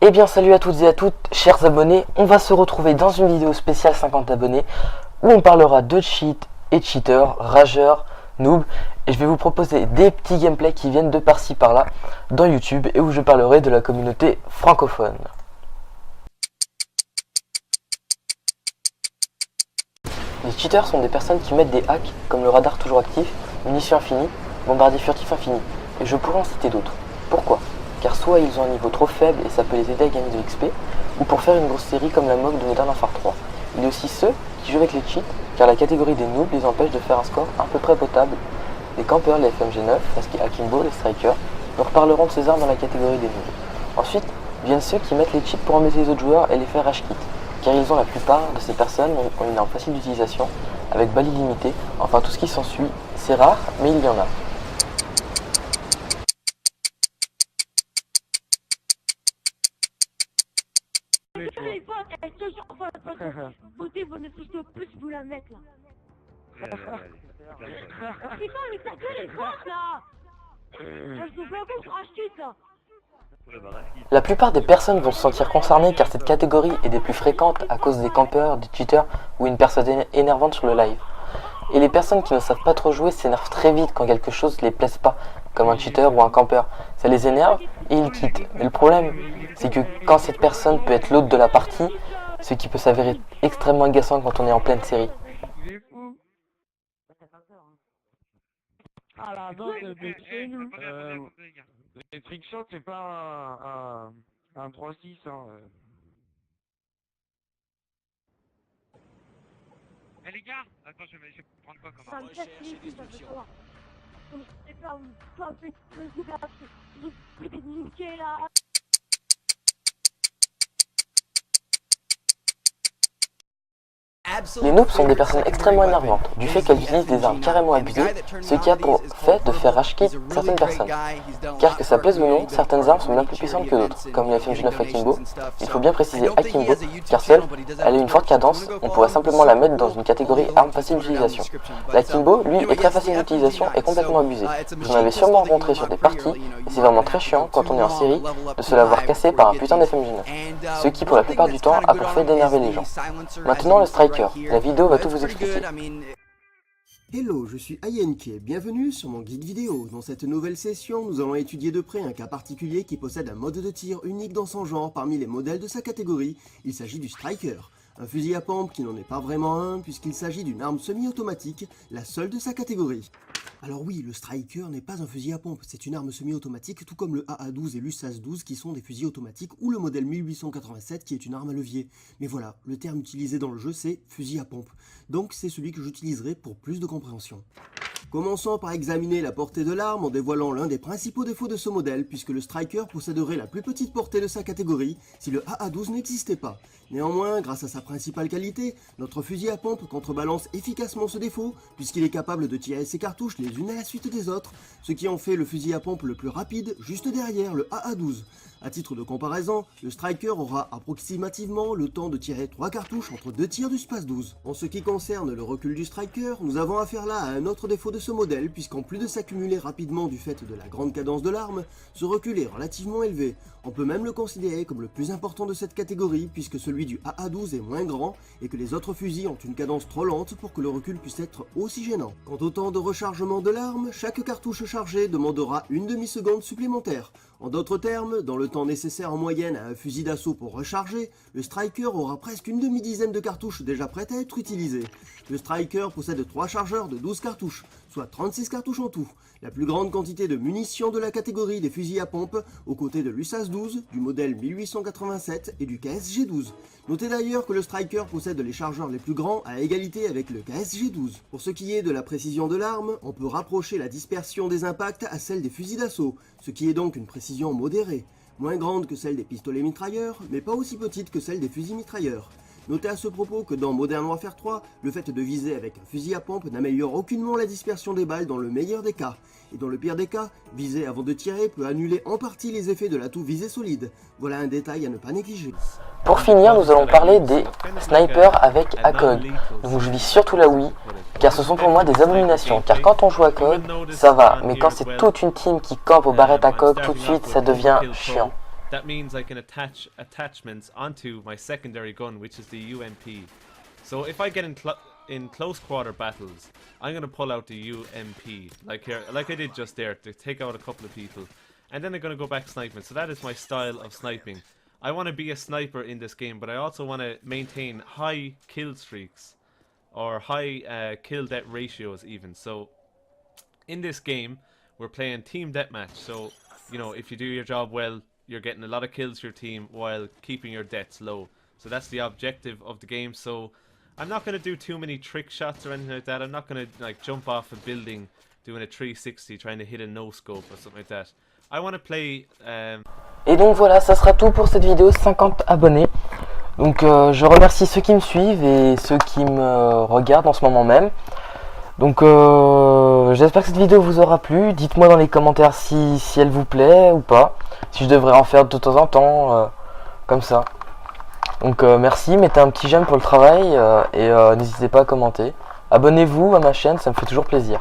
Eh bien salut à toutes et à toutes, chers abonnés, on va se retrouver dans une vidéo spéciale 50 abonnés où on parlera de cheat et cheaters, rageurs, noobs, et je vais vous proposer des petits gameplays qui viennent de par-ci par-là dans YouTube et où je parlerai de la communauté francophone. Les cheaters sont des personnes qui mettent des hacks comme le radar toujours actif, munitions infinies, bombardier furtif infini, et je pourrais en citer d'autres. Pourquoi ? Car soit ils ont un niveau trop faible et ça peut les aider à gagner de l'XP, ou pour faire une grosse série comme la mock de Modern Warfare 3. Il y a aussi ceux qui jouent avec les cheats, car la catégorie des noobs les empêche de faire un score à peu près potable. Les campeurs, les FMG9, les Akimbo, les strikers, nous reparlerons de ces armes dans la catégorie des noobs. Ensuite viennent ceux qui mettent les cheats pour embêter les autres joueurs et les faire rage quit, car ils ont la plupart de ces personnes ont une arme facile d'utilisation, avec balles illimitées, enfin tout ce qui s'ensuit. C'est rare, mais il y en a. Votez, vous ne touchez plus vous la mettre là. Putain, mais ça fait les grosses là. Je vous fais un peu cracher là. La plupart des personnes vont se sentir concernées car cette catégorie est des plus fréquentes à cause des campeurs, des cheaters ou une personne énervante sur le live. Et les personnes qui ne savent pas trop jouer s'énervent très vite quand quelque chose ne les plaise pas, comme un cheater ou un campeur. Ça les énerve et ils quittent. Mais le problème, c'est que quand cette personne peut être l'hôte de la partie, ce qui peut s'avérer extrêmement agaçant quand on est en pleine série. Il est fou. Ah la danse chez nous. Les trickshots c'est pas un 3-6 hein. Eh les gars, attends je vais prendre quoi comme Ça arme. me casse les couilles, ça fait quoi. C'est pas niquer là. Les noobs sont des personnes extrêmement énervantes, du fait qu'elles utilisent des armes carrément abusées, ce qui a pour fait de faire rage quit certaines personnes. Car que ça plaise ou non, certaines armes sont bien plus puissantes que d'autres, comme le FMG9 Akimbo. Il faut bien préciser Akimbo, car seule, elle a une forte cadence, on pourrait simplement la mettre dans une catégorie arme facile d'utilisation. L'Akimbo, lui, est très facile d'utilisation et complètement abusé. Vous en avez sûrement rencontré sur des parties, et c'est vraiment très chiant quand on est en série de se l'avoir cassé par un putain de FMG9, ce qui pour la plupart du temps a pour fait d'énerver les gens. Maintenant le striker. La vidéo va tout vous expliquer. Hello, je suis Ayenke, bienvenue sur mon guide vidéo. Dans cette nouvelle session, nous allons étudier de près un cas particulier qui possède un mode de tir unique dans son genre parmi les modèles de sa catégorie. Il s'agit du Striker. Un fusil à pompe qui n'en est pas vraiment un puisqu'il s'agit d'une arme semi-automatique, la seule de sa catégorie. Alors oui, le Striker n'est pas un fusil à pompe, c'est une arme semi-automatique tout comme le AA-12 et l'USAS-12 qui sont des fusils automatiques ou le modèle 1887 qui est une arme à levier. Mais voilà, le terme utilisé dans le jeu c'est fusil à pompe, donc c'est celui que j'utiliserai pour plus de compréhension. Commençons par examiner la portée de l'arme en dévoilant l'un des principaux défauts de ce modèle puisque le Striker posséderait la plus petite portée de sa catégorie si le AA-12 n'existait pas. Néanmoins, grâce à sa principale qualité, notre fusil à pompe contrebalance efficacement ce défaut puisqu'il est capable de tirer ses cartouches les unes à la suite des autres, ce qui en fait le fusil à pompe le plus rapide juste derrière le AA-12. A titre de comparaison, le Striker aura approximativement le temps de tirer 3 cartouches entre 2 tirs du SPAS-12. En ce qui concerne le recul du Striker, nous avons affaire là à un autre défaut de ce modèle, puisqu'en plus de s'accumuler rapidement du fait de la grande cadence de l'arme, ce recul est relativement élevé. On peut même le considérer comme le plus important de cette catégorie, puisque celui du AA-12 est moins grand, et que les autres fusils ont une cadence trop lente pour que le recul puisse être aussi gênant. Quant au temps de rechargement de l'arme, chaque cartouche chargée demandera une demi-seconde supplémentaire. En d'autres termes, dans le temps nécessaire en moyenne à un fusil d'assaut pour recharger, le Striker aura presque une demi-dizaine de cartouches déjà prêtes à être utilisées. Le Striker possède 3 chargeurs de 12 cartouches, soit 36 cartouches en tout, la plus grande quantité de munitions de la catégorie des fusils à pompe, aux côtés de l'USAS-12, du modèle 1887 et du KSG-12. Notez d'ailleurs que le Striker possède les chargeurs les plus grands à égalité avec le KSG-12. Pour ce qui est de la précision de l'arme, on peut rapprocher la dispersion des impacts à celle des fusils d'assaut, ce qui est donc une précision modérée, moins grande que celle des pistolets mitrailleurs, mais pas aussi petite que celle des fusils mitrailleurs. Notez à ce propos que dans Modern Warfare 3, le fait de viser avec un fusil à pompe n'améliore aucunement la dispersion des balles dans le meilleur des cas, et dans le pire des cas, viser avant de tirer peut annuler en partie les effets de l'atout visé solide. Voilà un détail à ne pas négliger. Pour finir, nous allons parler des snipers avec ACOG, donc je dis surtout la oui, car ce sont pour moi des abominations, car quand on joue ACOG, ça va, mais quand c'est toute une team qui campe aux barrettes ACOG, tout de suite ça devient chiant. that means I can attach attachments onto my secondary gun, which is the UMP. So if I get in close quarter battles, I'm gonna pull out the UMP, like here, like I did just there, to take out a couple of people, and then I'm gonna go back sniping. So that is my style of sniping. I want to be a sniper in this game, but I also want to maintain high kill streaks, or high kill death ratios even. So in this game, we're playing team deathmatch. So you know, if you do your job well, you're getting a lot of kills for your team while keeping your deaths low. So that's the objective of the game. So I'm not going to do too many trick shots or anything like that. I'm not going to like jump off a building doing a 360 trying to hit a no scope or something like that. I want to play Et donc voilà, ça sera tout pour cette vidéo, 50 abonnés. Donc je remercie ceux qui me suivent et ceux qui me regardent en ce moment même. Donc j'espère que cette vidéo vous aura plu. Dites-moi dans les commentaires si elle vous plaît ou pas. Si je devrais en faire de temps en temps, comme ça. Donc merci, mettez un petit j'aime pour le travail et n'hésitez pas à commenter. Abonnez-vous à ma chaîne, ça me fait toujours plaisir.